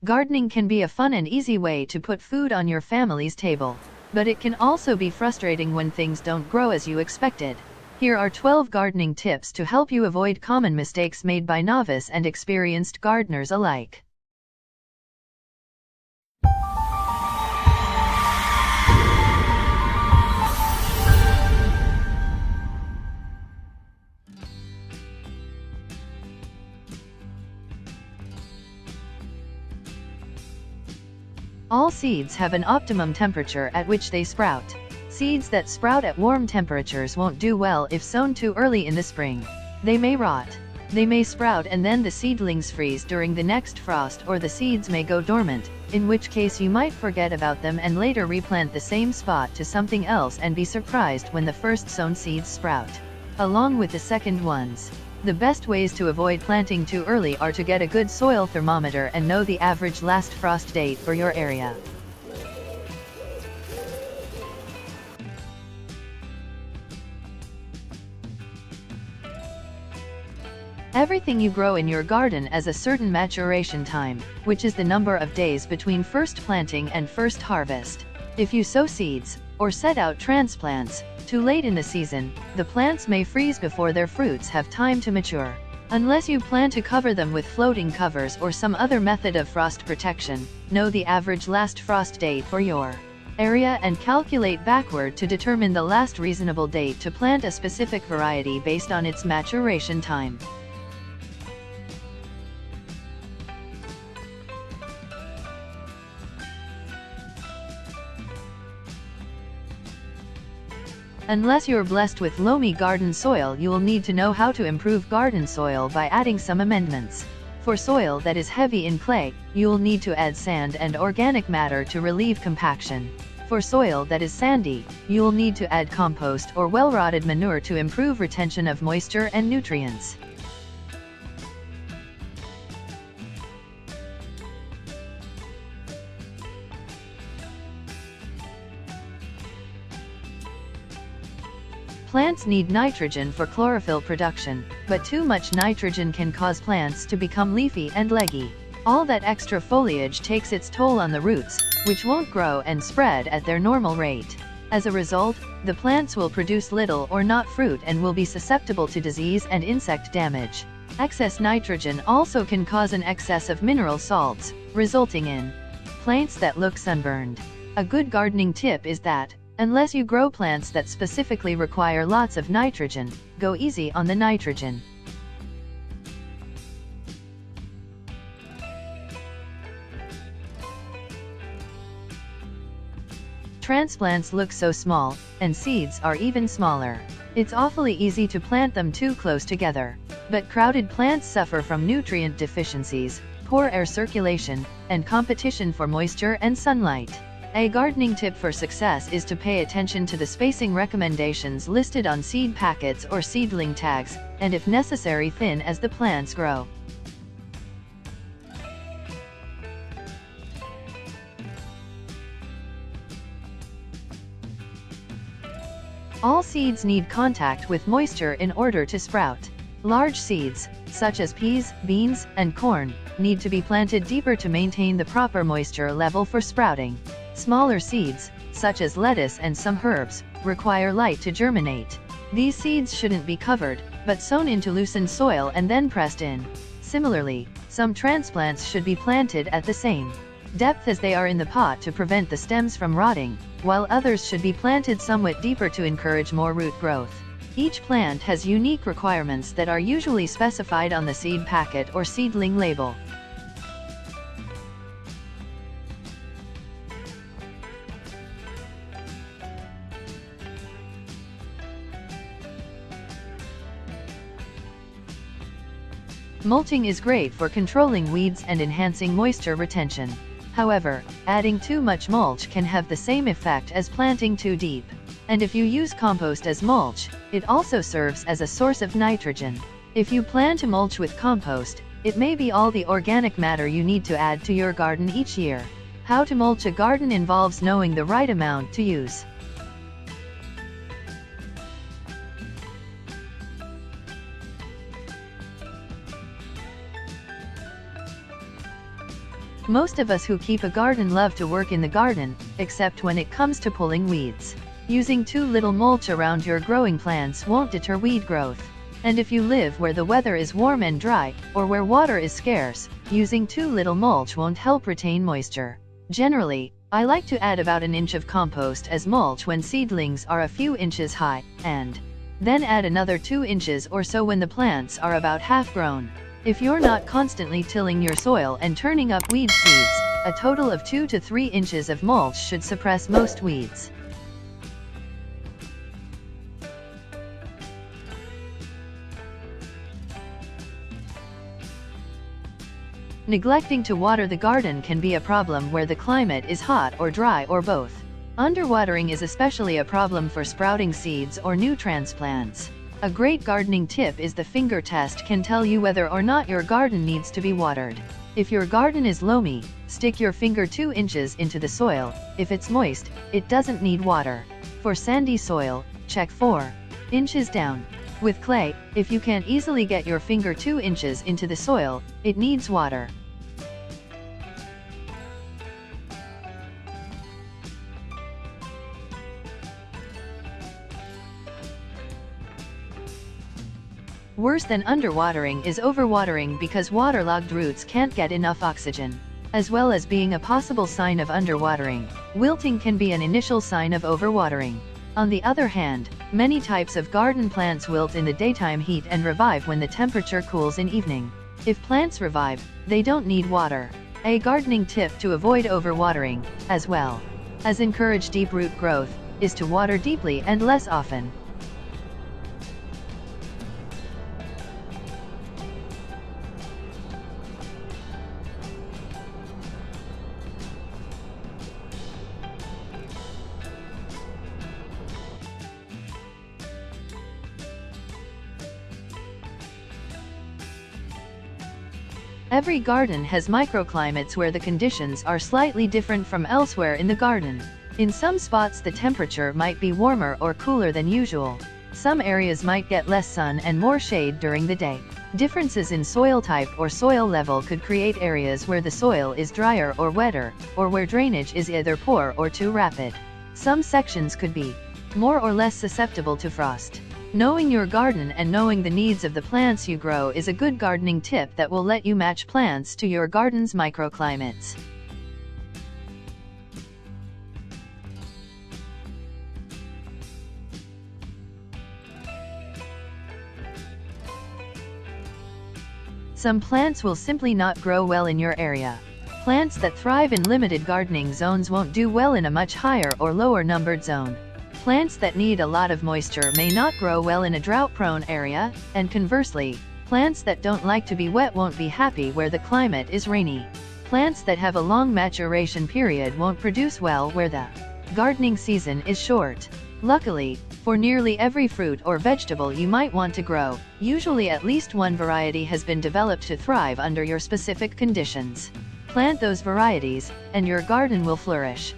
Gardening can be a fun and easy way to put food on your family's table, but it can also be frustrating when things don't grow as you expected. Here are 12 gardening tips to help you avoid common mistakes made by novice and experienced gardeners alike. All seeds have an optimum temperature at which they sprout. Seeds that sprout at warm temperatures won't do well if sown too early in the spring. They may rot. They may sprout and then the seedlings freeze during the next frost, or the seeds may go dormant, in which case you might forget about them and later replant the same spot to something else and be surprised when the first sown seeds sprout, along with the second ones. The best ways to avoid planting too early are to get a good soil thermometer and know the average last frost date for your area. Everything you grow in your garden has a certain maturation time, which is the number of days between first planting and first harvest. If you sow seeds, or set out transplants, too late in the season, the plants may freeze before their fruits have time to mature. Unless you plan to cover them with floating covers or some other method of frost protection, know the average last frost date for your area and calculate backward to determine the last reasonable date to plant a specific variety based on its maturation time. Unless you're blessed with loamy garden soil, you will need to know how to improve garden soil by adding some amendments. For soil that is heavy in clay, you will need to add sand and organic matter to relieve compaction. For soil that is sandy, you will need to add compost or well-rotted manure to improve retention of moisture and nutrients. Plants need nitrogen for chlorophyll production, but too much nitrogen can cause plants to become leafy and leggy. All that extra foliage takes its toll on the roots, which won't grow and spread at their normal rate. As a result, the plants will produce little or not fruit and will be susceptible to disease and insect damage. Excess nitrogen also can cause an excess of mineral salts, resulting in plants that look sunburned. A good gardening tip is that, unless you grow plants that specifically require lots of nitrogen, go easy on the nitrogen. Transplants look so small, and seeds are even smaller. It's awfully easy to plant them too close together. But crowded plants suffer from nutrient deficiencies, poor air circulation, and competition for moisture and sunlight. A gardening tip for success is to pay attention to the spacing recommendations listed on seed packets or seedling tags, and if necessary thin as the plants grow. All seeds need contact with moisture in order to sprout. Large seeds, such as peas, beans, and corn, need to be planted deeper to maintain the proper moisture level for sprouting. Smaller seeds, such as lettuce and some herbs, require light to germinate. These seeds shouldn't be covered, but sown into loosened soil and then pressed in. Similarly, some transplants should be planted at the same depth as they are in the pot to prevent the stems from rotting, while others should be planted somewhat deeper to encourage more root growth. Each plant has unique requirements that are usually specified on the seed packet or seedling label. Mulching is great for controlling weeds and enhancing moisture retention. However, adding too much mulch can have the same effect as planting too deep. And if you use compost as mulch, it also serves as a source of nitrogen. If you plan to mulch with compost, it may be all the organic matter you need to add to your garden each year. How to mulch a garden involves knowing the right amount to use. Most of us who keep a garden love to work in the garden, except when it comes to pulling weeds. Using too little mulch around your growing plants won't deter weed growth. And if you live where the weather is warm and dry, or where water is scarce, using too little mulch won't help retain moisture. Generally, I like to add about an inch of compost as mulch when seedlings are a few inches high, and then add another 2 inches or so when the plants are about half grown. If you're not constantly tilling your soil and turning up weed seeds, a total of 2 to 3 inches of mulch should suppress most weeds. Neglecting to water the garden can be a problem where the climate is hot or dry or both. Underwatering is especially a problem for sprouting seeds or new transplants. A great gardening tip is the finger test can tell you whether or not your garden needs to be watered. If your garden is loamy, stick your finger 2 inches into the soil. If it's moist, it doesn't need water. For sandy soil, check 4 inches down. With clay, if you can't easily get your finger 2 inches into the soil, it needs water. Worse than underwatering is overwatering because waterlogged roots can't get enough oxygen. As well as being a possible sign of underwatering, wilting can be an initial sign of overwatering. On the other hand, many types of garden plants wilt in the daytime heat and revive when the temperature cools in evening. If plants revive, they don't need water. A gardening tip to avoid overwatering, as well as encourage deep root growth, is to water deeply and less often. Every garden has microclimates where the conditions are slightly different from elsewhere in the garden. In some spots the temperature might be warmer or cooler than usual. Some areas might get less sun and more shade during the day. Differences in soil type or soil level could create areas where the soil is drier or wetter, or where drainage is either poor or too rapid. Some sections could be more or less susceptible to frost. Knowing your garden and knowing the needs of the plants you grow is a good gardening tip that will let you match plants to your garden's microclimates. Some plants will simply not grow well in your area. Plants that thrive in limited gardening zones won't do well in a much higher or lower numbered zone. Plants that need a lot of moisture may not grow well in a drought-prone area, and conversely, plants that don't like to be wet won't be happy where the climate is rainy. Plants that have a long maturation period won't produce well where the gardening season is short. Luckily, for nearly every fruit or vegetable you might want to grow, usually at least one variety has been developed to thrive under your specific conditions. Plant those varieties, and your garden will flourish.